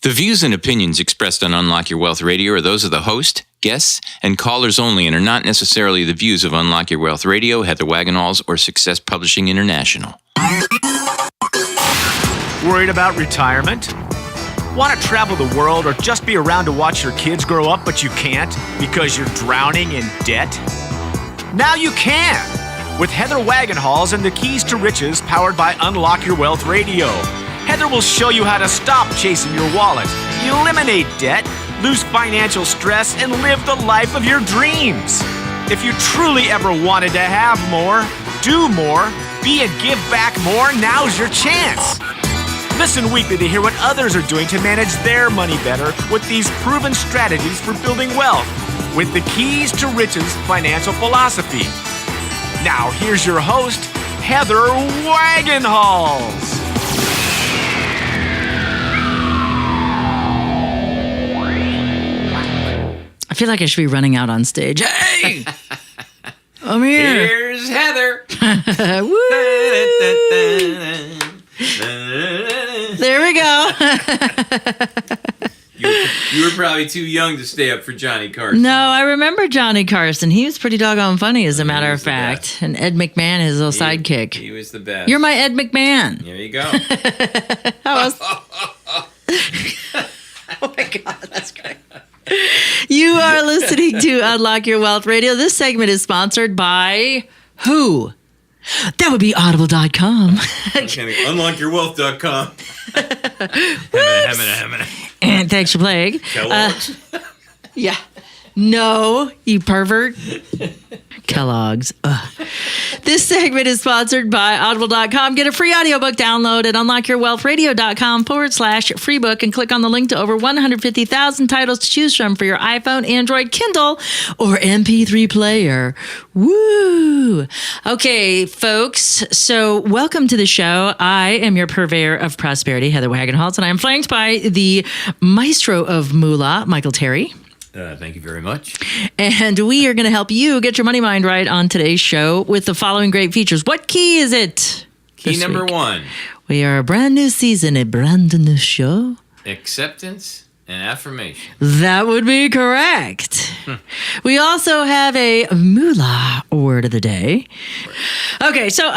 The views and opinions expressed on Unlock Your Wealth Radio are those of the host, guests, and callers only and are not necessarily the views of Unlock Your Wealth Radio, Heather Wagenhals, or Success Publishing International. Worried about retirement? Want to travel the world or just be around to watch your kids grow up but you can't because you're drowning in debt? Now you can! With Heather Wagenhals and the Keys to Riches powered by Unlock Your Wealth Radio. Heather will show you how to stop chasing your wallet, eliminate debt, lose financial stress, and live the life of your dreams. If you truly ever wanted to have more, do more, be and give back more, now's your chance. Listen weekly to hear what others are doing to manage their money better with these proven strategies for building wealth with the Keys to Riches financial philosophy. Now here's your host, Heather Wagenhals. I feel like I should be running out on stage. Hey! I'm here. Here's Heather. Woo! There we go. You were probably too young to stay up for Johnny Carson. No, I remember Johnny Carson. He was pretty doggone funny, as a matter of fact. And Ed McMahon, his little sidekick. He was the best. You're my Ed McMahon. There you go. Oh my God, that's great. You are listening to Unlock Your Wealth Radio. This segment is sponsored by who? That would be audible.com. Unlockyourwealth.com. And thanks for playing. Kellogg's. Yeah. No, you pervert. Kellogg's. Ugh. This segment is sponsored by audible.com. Get a free audiobook download at unlockyourwealthradio.com/free book and click on the link to over 150,000 titles to choose from for your iPhone, Android, Kindle, or MP3 player. Woo! Okay, folks. So welcome to the show. I am your purveyor of prosperity, Heather Wagenhals, and I am flanked by the maestro of Moolah, Michael Terry. Thank you very much. And we are going to help you get your money mind right on today's show with the following great features. What key is it? Key number 1. We are a brand new season, a brand new show. Acceptance and affirmation. That would be correct. We also have a Moolah Word of the day. Okay, so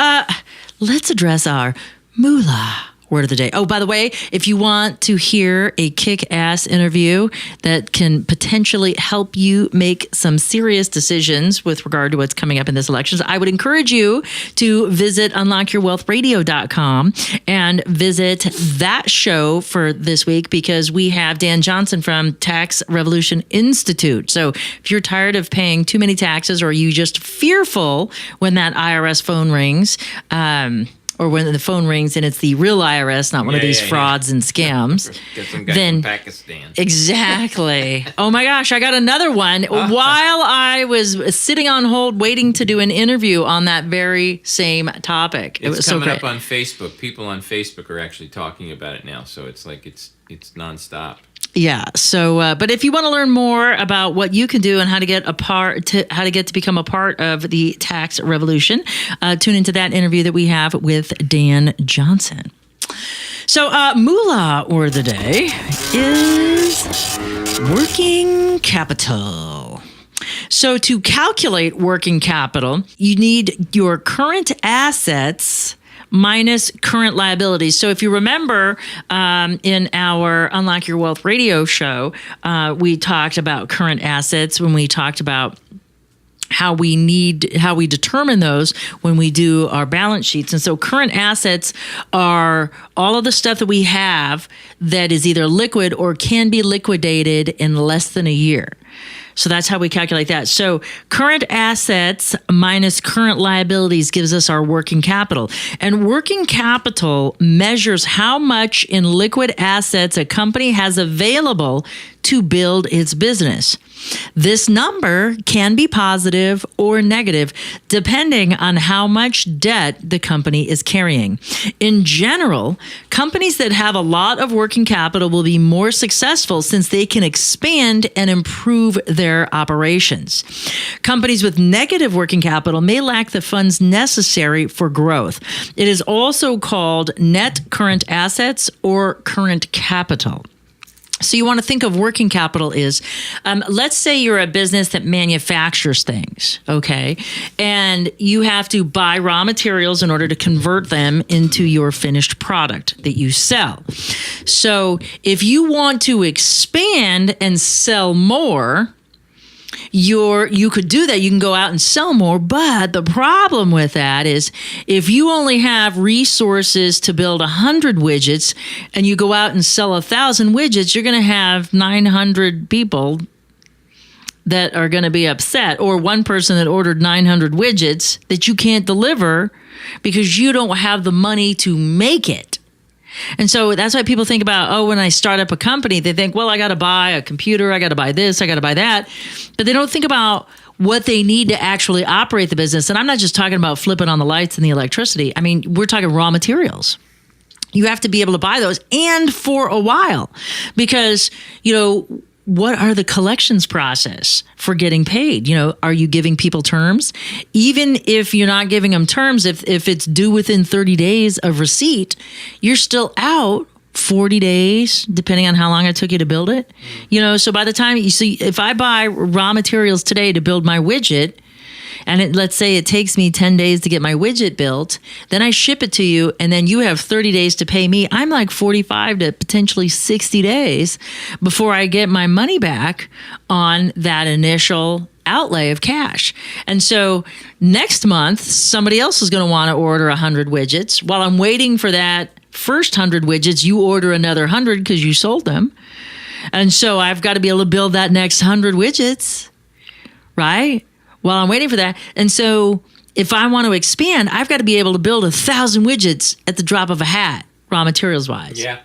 let's address our Moolah Word of the day. Oh, by the way, if you want to hear a kick-ass interview that can potentially help you make some serious decisions with regard to what's coming up in this elections, I would encourage you to visit unlockyourwealthradio.com and visit that show for this week because we have Dan Johnson from Tax Revolution Institute. So if you're tired of paying too many taxes or you just fearful when that IRS phone rings, or when the phone rings and it's the real IRS, not one of these frauds and scams. Get some guy from Pakistan. Exactly. Oh my gosh, I got another one. While I was sitting on hold waiting to do an interview on that very same topic. It was coming so up on Facebook. People on Facebook are actually talking about it now, so it's like it's nonstop. Yeah. So, but if you want to learn more about what you can do and how to get to become a part of the tax revolution, tune into that interview that we have with Dan Johnson. So, Moolah Word of the day is working capital. So, to calculate working capital, you need your current assets minus current liabilities. So if you remember in our Unlock Your Wealth radio show, we talked about current assets when we talked about how we determine those when we do our balance sheets. And so current assets are all of the stuff that we have that is either liquid or can be liquidated in less than a year. So that's how we calculate that. So current assets minus current liabilities gives us our working capital. And working capital measures how much in liquid assets a company has available to build its business. This number can be positive or negative depending on how much debt the company is carrying. In general, companies that have a lot of working capital will be more successful since they can expand and improve their operations. Companies with negative working capital may lack the funds necessary for growth. It is also called net current assets or current capital. So you want to think of working capital is, let's say you're a business that manufactures things, okay? And you have to buy raw materials in order to convert them into your finished product that you sell. So if you want to expand and sell more, you could do that. You can go out and sell more. But the problem with that is if you only have resources to build 100 widgets and you go out and sell 1,000 widgets, you're going to have 900 people that are going to be upset, or one person that ordered 900 widgets that you can't deliver because you don't have the money to make it. And so that's why people think about, when I start up a company, they think, well, I got to buy a computer, I got to buy this, I got to buy that. But they don't think about what they need to actually operate the business. And I'm not just talking about flipping on the lights and the electricity. I mean, we're talking raw materials. You have to be able to buy those, and for a while, because, what are the collections process for getting paid? Are you giving people terms? Even if you're not giving them terms, if it's due within 30 days of receipt, you're still out 40 days, depending on how long it took you to build it. So by the time you see, if I buy raw materials today to build my widget, and let's say it takes me 10 days to get my widget built, then I ship it to you, and then you have 30 days to pay me. I'm like 45 to potentially 60 days before I get my money back on that initial outlay of cash. And so next month, somebody else is going to want to order 100 widgets. While I'm waiting for that first 100 widgets, you order another 100 because you sold them. And so I've got to be able to build that next 100 widgets, right? While I'm waiting for that. And so if I want to expand, I've got to be able to build 1,000 widgets at the drop of a hat, raw materials wise. Yeah.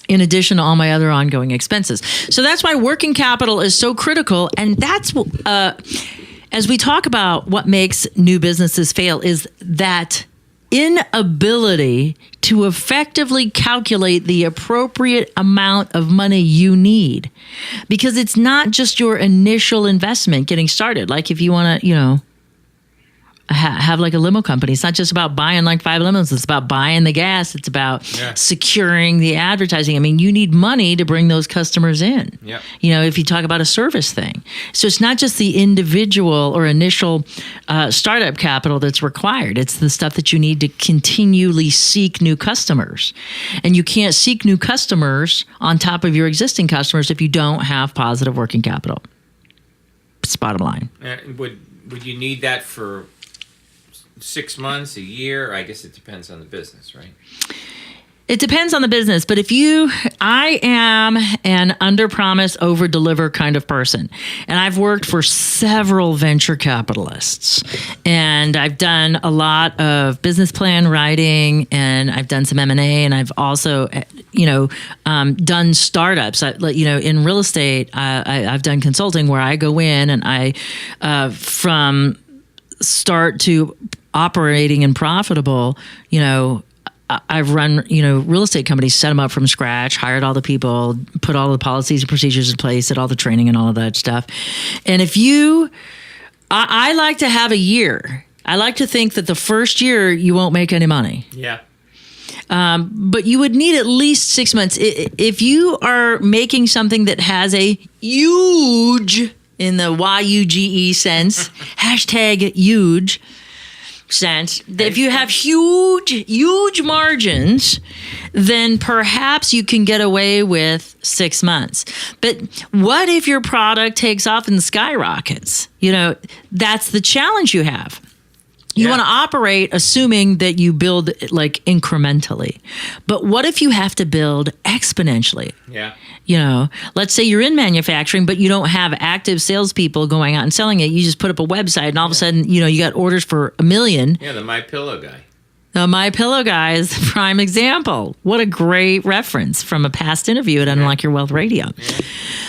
In addition to all my other ongoing expenses. So that's why working capital is so critical. And that's, as we talk about what makes new businesses fail, is that inability to effectively calculate the appropriate amount of money you need. Because it's not just your initial investment getting started. Like if you want to, have like a limo company. It's not just about buying like 5 limos. It's about buying the gas. It's about securing the advertising. I mean, you need money to bring those customers in. Yep. If you talk about a service thing. So it's not just the individual or initial startup capital that's required. It's the stuff that you need to continually seek new customers. And you can't seek new customers on top of your existing customers if you don't have positive working capital. It's bottom line. Would you need that for 6 months, a year? I guess it depends on the business, right? It depends on the business, but I am an under-promise, over-deliver kind of person. And I've worked for several venture capitalists. And I've done a lot of business plan writing, and I've done some M&A, and I've also, done startups. In real estate, I've done consulting where I go in and I, from start to operating and profitable, I've run, real estate companies, set them up from scratch, hired all the people, put all the policies and procedures in place, did all the training and all of that stuff. And I like to have a year. I like to think that the first year you won't make any money. Yeah. But you would need at least 6 months. If you are making something that has a huge, in the Y-U-G-E sense, hashtag huge sense, that if you have huge margins, then perhaps you can get away with 6 months. But what if your product takes off and skyrockets? That's the challenge you have. You want to operate assuming that you build like incrementally. But what if you have to build exponentially? Yeah. Let's say you're in manufacturing, but you don't have active salespeople going out and selling it. You just put up a website and all of a sudden, you got orders for 1 million. Yeah, the MyPillow guy. The MyPillow guy is the prime example. What a great reference from a past interview at Unlock Your Wealth Radio. Yeah.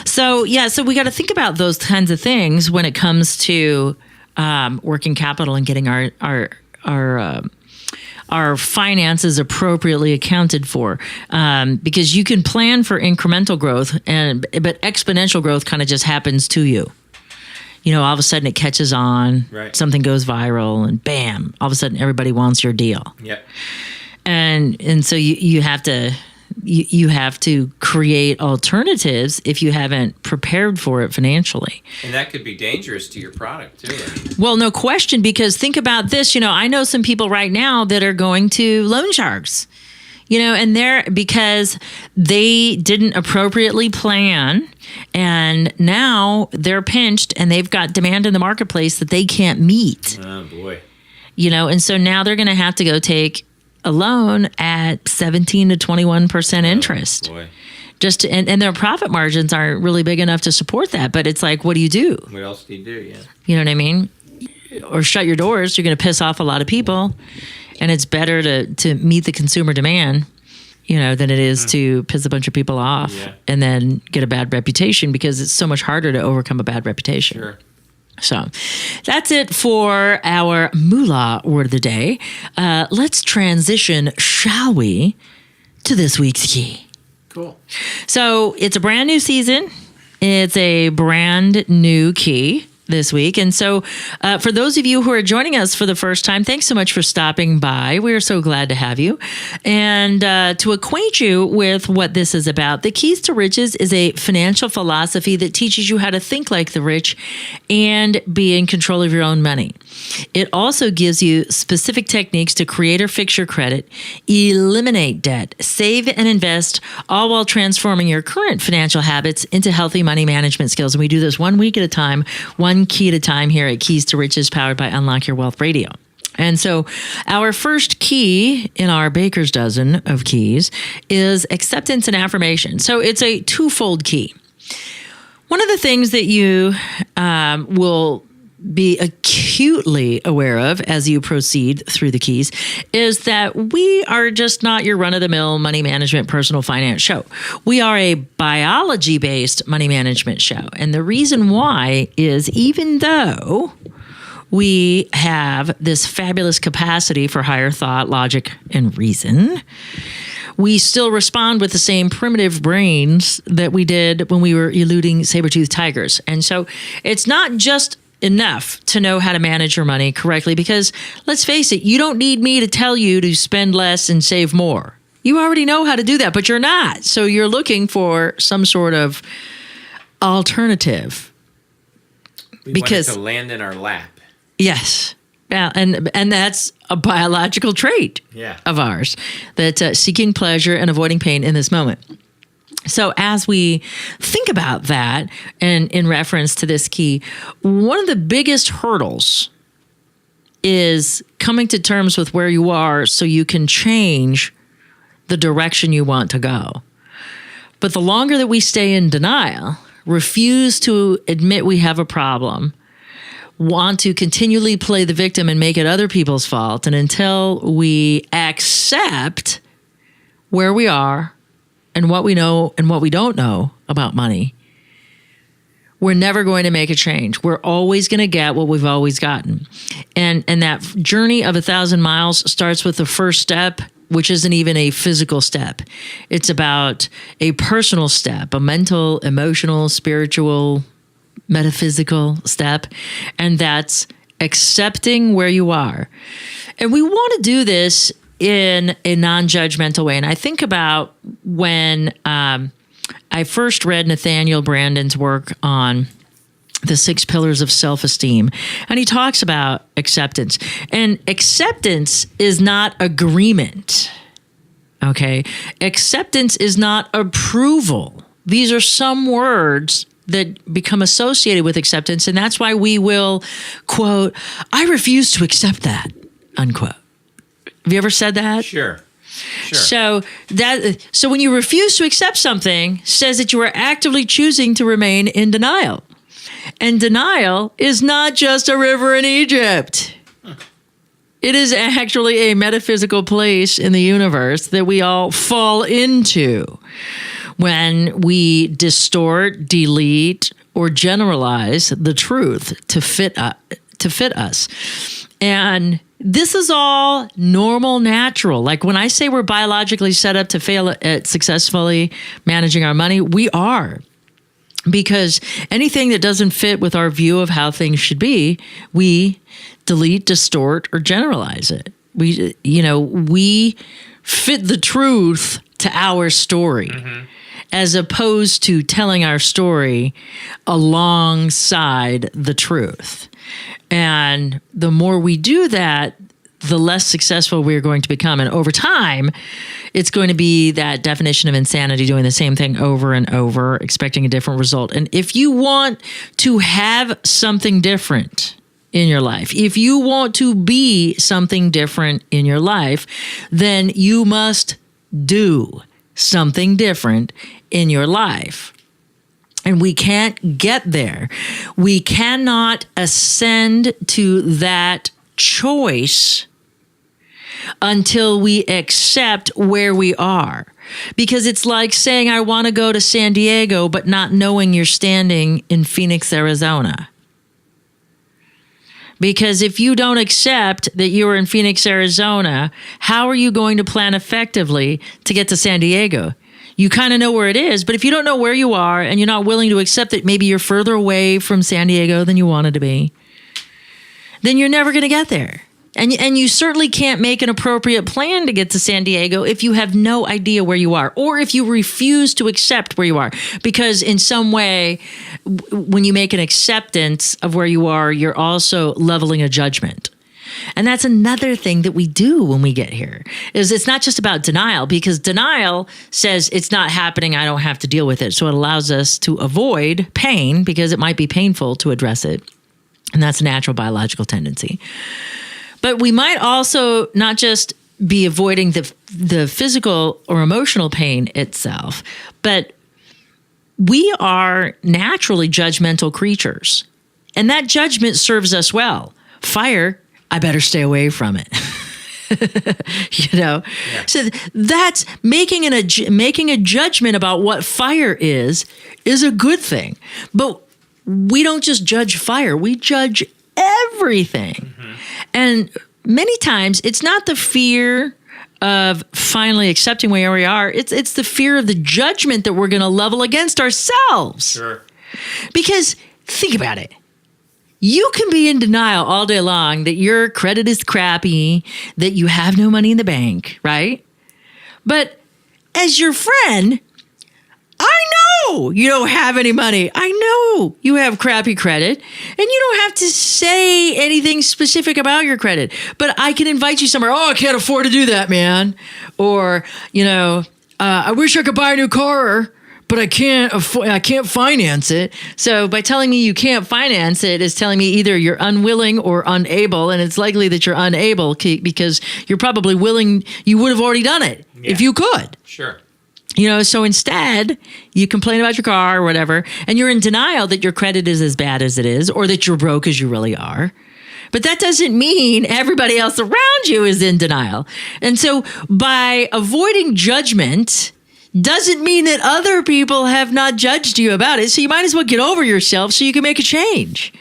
So we got to think about those kinds of things when it comes to working capital and getting our finances appropriately accounted for, because you can plan for incremental growth, but exponential growth kind of just happens to you. All of a sudden it catches on, right. Something goes viral, and bam! All of a sudden everybody wants your deal. Yep. And so you have to. you have to create alternatives if you haven't prepared for it financially. And that could be dangerous to your product, too. Well, no question, because think about this. I know some people right now that are going to loan sharks, and they're because they didn't appropriately plan, and now they're pinched and they've got demand in the marketplace that they can't meet. Oh, boy. And so now they're going to have to go take a loan at 17 to 21% interest. Boy. And their profit margins aren't really big enough to support that. But it's like, what do you do? What else do you do? Yeah. You know what I mean? Or shut your doors. You're going to piss off a lot of people. And it's better to meet the consumer demand, than it is to piss a bunch of people off and then get a bad reputation, because it's so much harder to overcome a bad reputation. Sure. So that's it for our Moolah Word of the Day. Let's transition, shall we, to this week's key. Cool. So it's a brand new season. It's a brand new key this week. And so for those of you who are joining us for the first time, thanks so much for stopping by. We are so glad to have you. And to acquaint you with what this is about, the Keys to Riches is a financial philosophy that teaches you how to think like the rich and be in control of your own money. It also gives you specific techniques to create or fix your credit, eliminate debt, save and invest, all while transforming your current financial habits into healthy money management skills. And we do this 1 week at a time, one key at a time here at Keys to Riches, powered by Unlock Your Wealth Radio. And so our first key in our baker's dozen of keys is acceptance and affirmation. So it's a twofold key. One of the things that you will be acutely aware of as you proceed through the keys is that we are just not your run-of-the-mill money management personal finance show. We are a biology-based money management show. And the reason why is, even though we have this fabulous capacity for higher thought, logic, and reason, we still respond with the same primitive brains that we did when we were eluding saber-toothed tigers. And so it's not just enough to know how to manage your money correctly, because let's face it, you don't need me to tell you to spend less and save more. You already know how to do that, but you're not. So you're looking for some sort of alternative. We want it to land in our lap. Yes. Yeah, and that's a biological trait of ours, that seeking pleasure and avoiding pain in this moment. So as we think about that, and in reference to this key, one of the biggest hurdles is coming to terms with where you are so you can change the direction you want to go. But the longer that we stay in denial, refuse to admit we have a problem, want to continually play the victim and make it other people's fault, and until we accept where we are and what we know and what we don't know about money, we're never going to make a change. We're always going to get what we've always gotten. And that journey of 1,000 miles starts with the first step, which isn't even a physical step. It's about a personal step, a mental, emotional, spiritual, metaphysical step. And that's accepting where you are. And we want to do this in a non-judgmental way. And I think about when I first read Nathaniel Brandon's work on the 6 pillars of self-esteem, and he talks about acceptance. And acceptance is not agreement, okay? Acceptance is not approval. These are some words that become associated with acceptance, and that's why we will, quote, "I refuse to accept that," unquote. Have you ever said that? Sure. So when you refuse to accept something, says that you are actively choosing to remain in denial. And denial is not just a river in Egypt. It is actually a metaphysical place in the universe that we all fall into when we distort, delete, or generalize the truth to fit us. And this is all normal, natural. Like when I say we're biologically set up to fail at successfully managing our money, we are. Because anything that doesn't fit with our view of how things should be, we delete, distort, or generalize it. We fit the truth to our story, as opposed to telling our story alongside the truth. And the more we do that, the less successful we're going to become. And over time, it's going to be that definition of insanity, doing the same thing over and over, expecting a different result. And if you want to have something different in your life, if you want to be something different in your life, then you must do something different in your life. And we can't get there. We cannot ascend to that choice until we accept where we are. Because it's like saying, I want to go to San Diego, but not knowing you're standing in Phoenix, Arizona. Because if you don't accept that you're in Phoenix, Arizona, how are you going to plan effectively to get to San Diego? You kind of know where it is, but if you don't know where you are and you're not willing to accept that maybe you're further away from San Diego than you wanted to be, then you're never going to get there. And you certainly can't make an appropriate plan to get to San Diego if you have no idea where you are, or if you refuse to accept where you are. Because in some way, when you make an acceptance of where you are, you're also leveling a judgment. And that's another thing that we do when we get here, is it's not just about denial, because denial says it's not happening, I don't have to deal with it. So it allows us to avoid pain because it might be painful to address it. And that's a natural biological tendency. But we might also not just be avoiding the physical or emotional pain itself, but we are naturally judgmental creatures. And that judgment serves us well. Fire, I better stay away from it. Yeah. So that's making a judgment about what fire is a good thing. But we don't just judge fire, we judge everything. And many times it's not the fear of finally accepting where we are. It's the fear of the judgment that we're going to level against ourselves. Sure. Because think about it. You can be in denial all day long that your credit is crappy, that you have no money in the bank, right? But as your friend, I know you don't have any money. I know you have crappy credit, and you don't have to say anything specific about your credit. But I can invite you somewhere. Oh, I can't afford to do that, man. Or, I wish I could buy a new car, but I can't finance it. So by telling me you can't finance it is telling me either you're unwilling or unable, and it's likely that you're unable because you're probably willing. You would have already done it if you could. Sure. So instead, you complain about your car or whatever, and you're in denial that your credit is as bad as it is, or that you're broke as you really are. But that doesn't mean everybody else around you is in denial. And so by avoiding judgment doesn't mean that other people have not judged you about it. So you might as well get over yourself so you can make a change.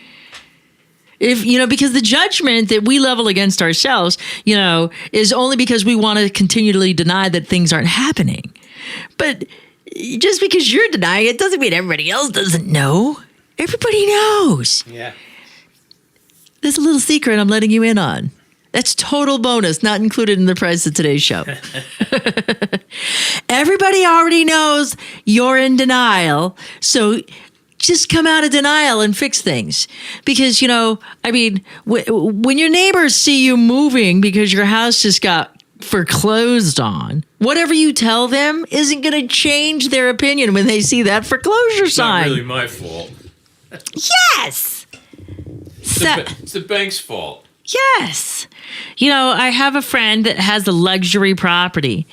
Because the judgment that we level against ourselves, is only because we want to continually deny that things aren't happening. But just because you're denying it doesn't mean everybody else doesn't know. Everybody knows. Yeah. There's a little secret I'm letting you in on. That's total bonus, not included in the price of today's show. Everybody already knows you're in denial. So just come out of denial and fix things. Because, when your neighbors see you moving because your house just got foreclosed on, whatever you tell them isn't going to change their opinion when they see that foreclosure sign. It's not really my fault. Yes. It's the bank's fault. Yes. I have a friend that has a luxury property,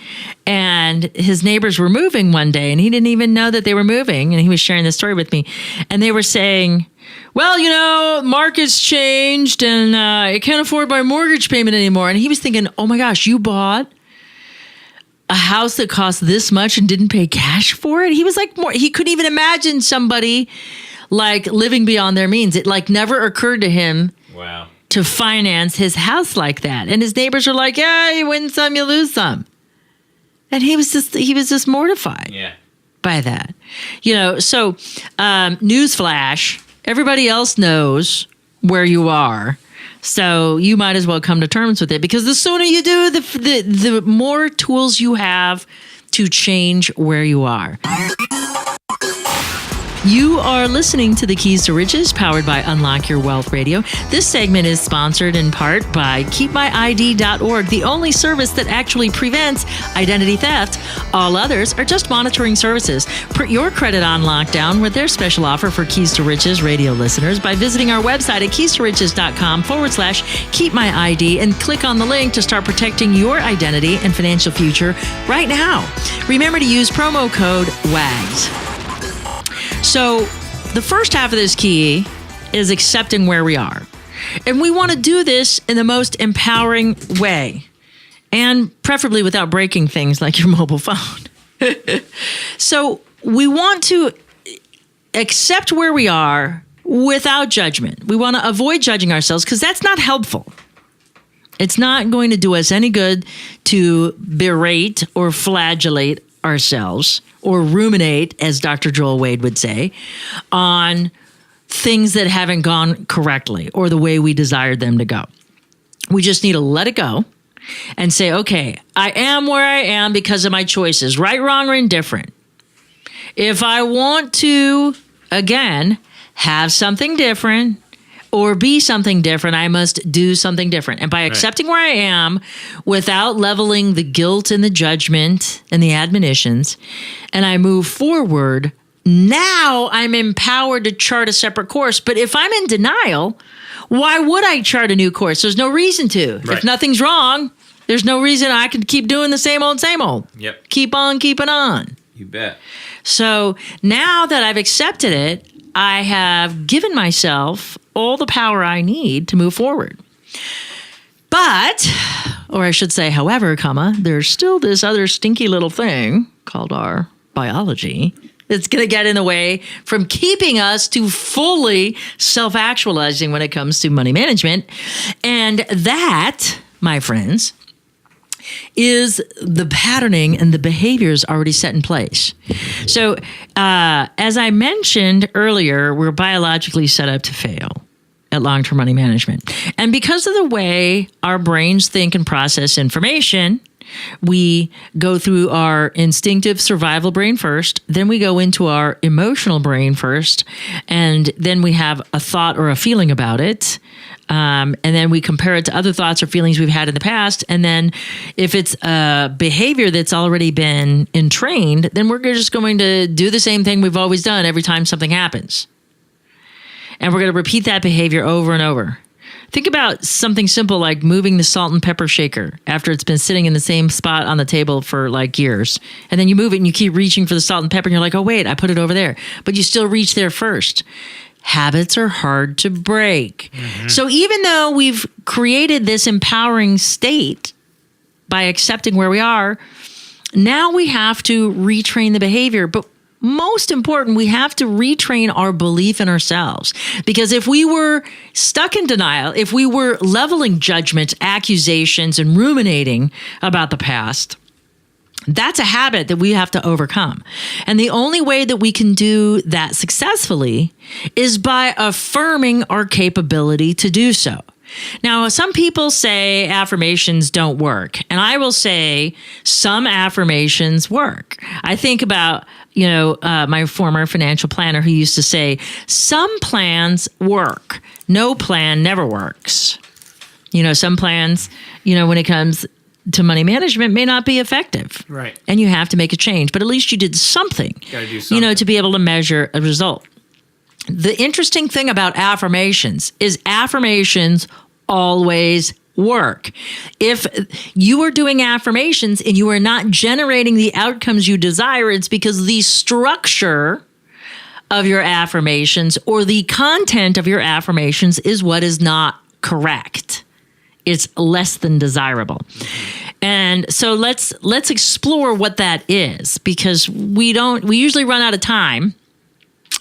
and his neighbors were moving one day, and he didn't even know that they were moving. And he was sharing this story with me, and they were saying, well, market's changed, and I can't afford my mortgage payment anymore. And he was thinking, oh my gosh, you bought a house that cost this much and didn't pay cash for it? He was like, he couldn't even imagine somebody like living beyond their means. It never occurred to him. Wow. To finance his house like that. And his neighbors are like, yeah, you win some, you lose some. And he was just mortified by that. So newsflash, everybody else knows where you are. So you might as well come to terms with it, because the sooner you do, the more tools you have to change where you are. You are listening to the Keys to Riches, powered by Unlock Your Wealth Radio. This segment is sponsored in part by KeepMyID.org, the only service that actually prevents identity theft. All others are just monitoring services. Put your credit on lockdown with their special offer for Keys to Riches radio listeners by visiting our website at keystoriches.com/keepmyid and click on the link to start protecting your identity and financial future right now. Remember to use promo code WAGS. So the first half of this key is accepting where we are. And we want to do this in the most empowering way, and preferably without breaking things like your mobile phone. So we want to accept where we are without judgment. We want to avoid judging ourselves because that's not helpful. It's not going to do us any good to berate or flagellate ourselves or ruminate, as Dr. Joel Wade would say, on things that haven't gone correctly or the way we desired them to go. We just need to let it go and say, okay, I am where I am because of my choices, right, wrong, or indifferent. If I want to, again, have something different or be something different, I must do something different. And by accepting where I am without leveling the guilt and the judgment and the admonitions, and I move forward, now I'm empowered to chart a separate course. But if I'm in denial, why would I chart a new course? There's no reason to. Right. If nothing's wrong, there's no reason I can keep doing the same old, same old. Yep. Keep on keeping on. You bet. So now that I've accepted it, I have given myself all the power I need to move forward. But, or I should say, however, there's still this other stinky little thing called our biology that's going to get in the way from keeping us to fully self-actualizing when it comes to money management. And that, my friends, is the patterning and the behaviors already set in place. So, as I mentioned earlier, we're biologically set up to fail at long-term money management. And because of the way our brains think and process information, we go through our instinctive survival brain first, then we go into our emotional brain first, and then we have a thought or a feeling about it. And then we compare it to other thoughts or feelings we've had in the past. And then if it's a behavior that's already been entrained, then we're just going to do the same thing we've always done every time something happens. And we're going to repeat that behavior over and over. Think about something simple like moving the salt and pepper shaker after it's been sitting in the same spot on the table for like years. And then you move it and you keep reaching for the salt and pepper and you're like, oh, wait, I put it over there. But you still reach there first. Habits are hard to break. Mm-hmm. So even though we've created this empowering state by accepting where we are, now we have to retrain the behavior. But most important, we have to retrain our belief in ourselves. Because if we were stuck in denial, if we were leveling judgments, accusations, and ruminating about the past, that's a habit that we have to overcome. And the only way that we can do that successfully is by affirming our capability to do so. Now, some people say affirmations don't work, and I will say some affirmations work. I think about, my former financial planner who used to say, some plans work, no plan never works. Some plans, when it comes to money management may not be effective. Right. And you have to make a change, but at least you did something, Gotta do something. To be able to measure a result. The interesting thing about affirmations is affirmations always work. If you are doing affirmations and you are not generating the outcomes you desire, it's because the structure of your affirmations or the content of your affirmations is what is not correct. It's less than desirable. And so let's explore what that is, because we usually run out of time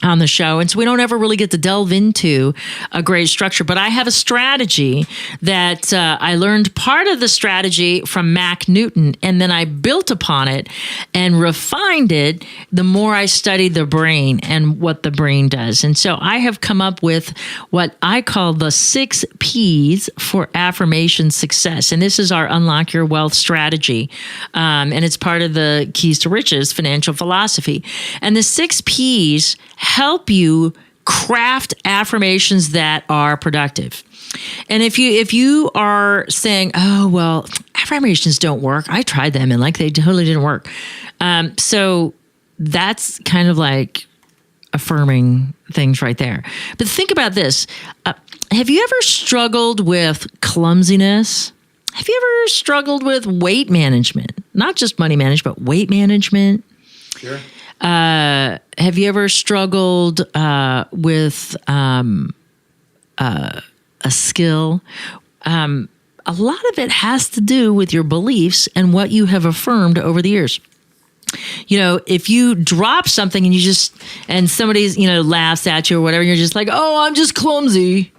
on the show. And so we don't ever really get to delve into a great structure. But I have a strategy that I learned part of the strategy from Mac Newton, and then I built upon it and refined it the more I studied the brain and what the brain does. And so I have come up with what I call the 6 P's for affirmation success. And this is our Unlock Your Wealth strategy. And it's part of the Keys to Riches financial philosophy. And the 6 P's help you craft affirmations that are productive. And if you are saying, oh, well, affirmations don't work. I tried them and they totally didn't work. So that's kind of like affirming things right there. But think about this. Have you ever struggled with clumsiness? Have you ever struggled with weight management? Not just money management, but weight management? Sure. Have you ever struggled with a skill? A lot of it has to do with your beliefs and what you have affirmed over the years. If you drop something and somebody's, laughs at you or whatever, you're just like, oh, I'm just clumsy.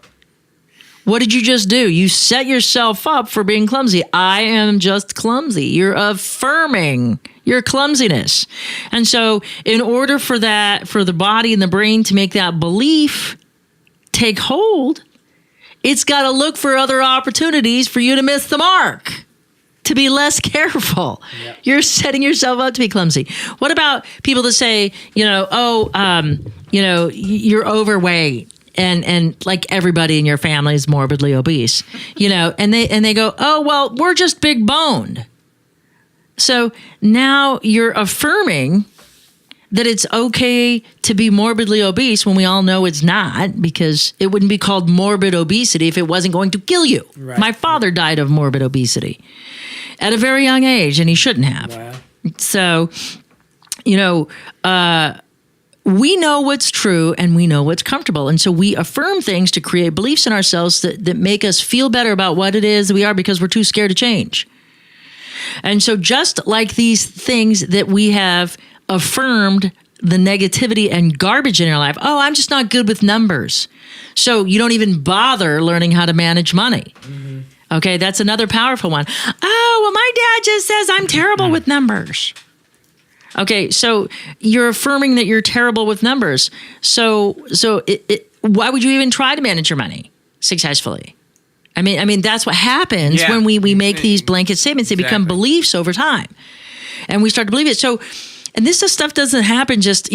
What did you just do? You set yourself up for being clumsy. I am just clumsy. You're affirming your clumsiness. And so in order for the body and the brain to make that belief take hold, it's got to look for other opportunities for you to miss the mark, to be less careful. Yep. You're setting yourself up to be clumsy. What about people that say, you're overweight and like everybody in your family is morbidly obese, and they go, oh, well, we're just big boned. So now you're affirming that it's okay to be morbidly obese when we all know it's not, because it wouldn't be called morbid obesity if it wasn't going to kill you. Right. My father died of morbid obesity at a very young age, and he shouldn't have. Wow. So, we know what's true and we know what's comfortable. And so we affirm things to create beliefs in ourselves that make us feel better about what it is we are, because we're too scared to change. And so just like these things that we have affirmed the negativity and garbage in our life. Oh, I'm just not good with numbers. So you don't even bother learning how to manage money. Mm-hmm. Okay, that's another powerful one. Oh, well, my dad just says I'm terrible with numbers. Okay, so you're affirming that you're terrible with numbers. So why would you even try to manage your money successfully? I mean that's what happens when we make these blanket statements. They become beliefs over time, and we start to believe it. So, and this stuff doesn't happen just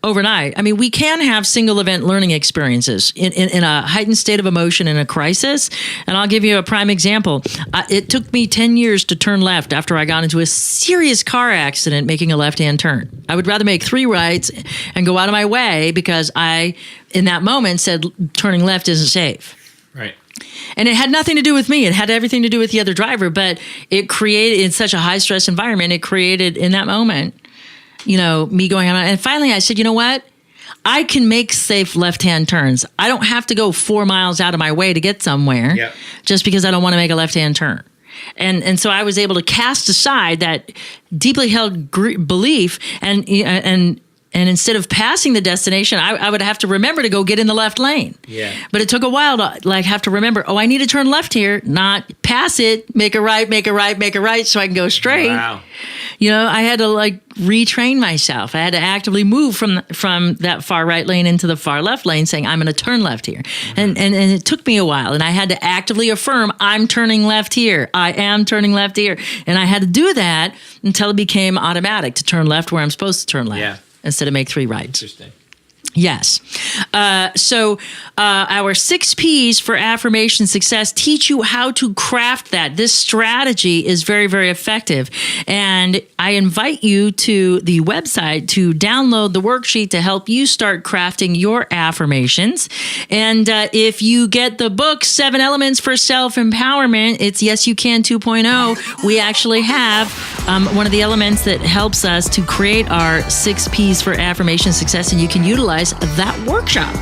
overnight. I mean, we can have single event learning experiences in a heightened state of emotion in a crisis. And I'll give you a prime example. It took me 10 years to turn left after I got into a serious car accident making a left-hand turn. I would rather make 3 rights and go out of my way, because I, in that moment, said turning left isn't safe. Right. And it had nothing to do with me. It had everything to do with the other driver. But it created, in such a high-stress environment, it created, in that moment, me going on. And finally I said, you know what? I can make safe left-hand turns. I don't have to go 4 miles out of my way to get somewhere just because I don't want to make a left-hand turn. And so I was able to cast aside that deeply held belief, and instead of passing the destination, I would have to remember to go get in the left lane. Yeah. But it took a while to have to remember, oh, I need to turn left here, not pass it, make a right, so I can go straight. Wow. I had to retrain myself. I had to actively move from that far right lane into the far left lane, saying I'm going to turn left here. Mm-hmm. And it took me a while, and I had to actively affirm I'm turning left here. I am turning left here. And I had to do that until it became automatic to turn left where I'm supposed to turn left. Yeah. Instead of make 3 rights. Interesting. Yes. So our 6 P's for affirmation success teach you how to craft that. This strategy is very, very effective. And I invite you to the website to download the worksheet to help you start crafting your affirmations. And if you get the book, 7 Elements for Self-Empowerment, it's Yes You Can 2.0. We actually have one of the elements that helps us to create our 6 P's for affirmation success, and you can utilize utilize that workshop.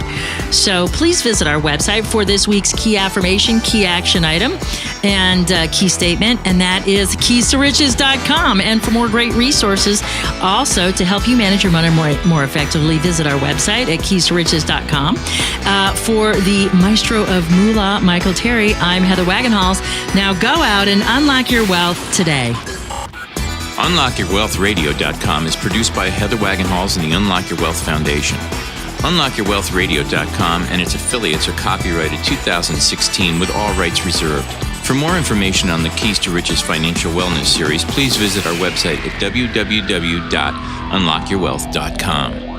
So please visit our website for this week's key affirmation, key action item, and key statement, and that is keys-to-riches.com. And for more great resources, also to help you manage your money more effectively, visit our website at keys-to-riches.com. For the maestro of Moolah, Michael Terry, I'm Heather Wagenhals. Now go out and unlock your wealth today. UnlockYourWealthRadio.com is produced by Heather Wagenhals and the Unlock Your Wealth Foundation. UnlockYourWealthRadio.com and its affiliates are copyrighted 2016 with all rights reserved. For more information on the Keys to Riches Financial Wellness Series, please visit our website at www.unlockyourwealth.com.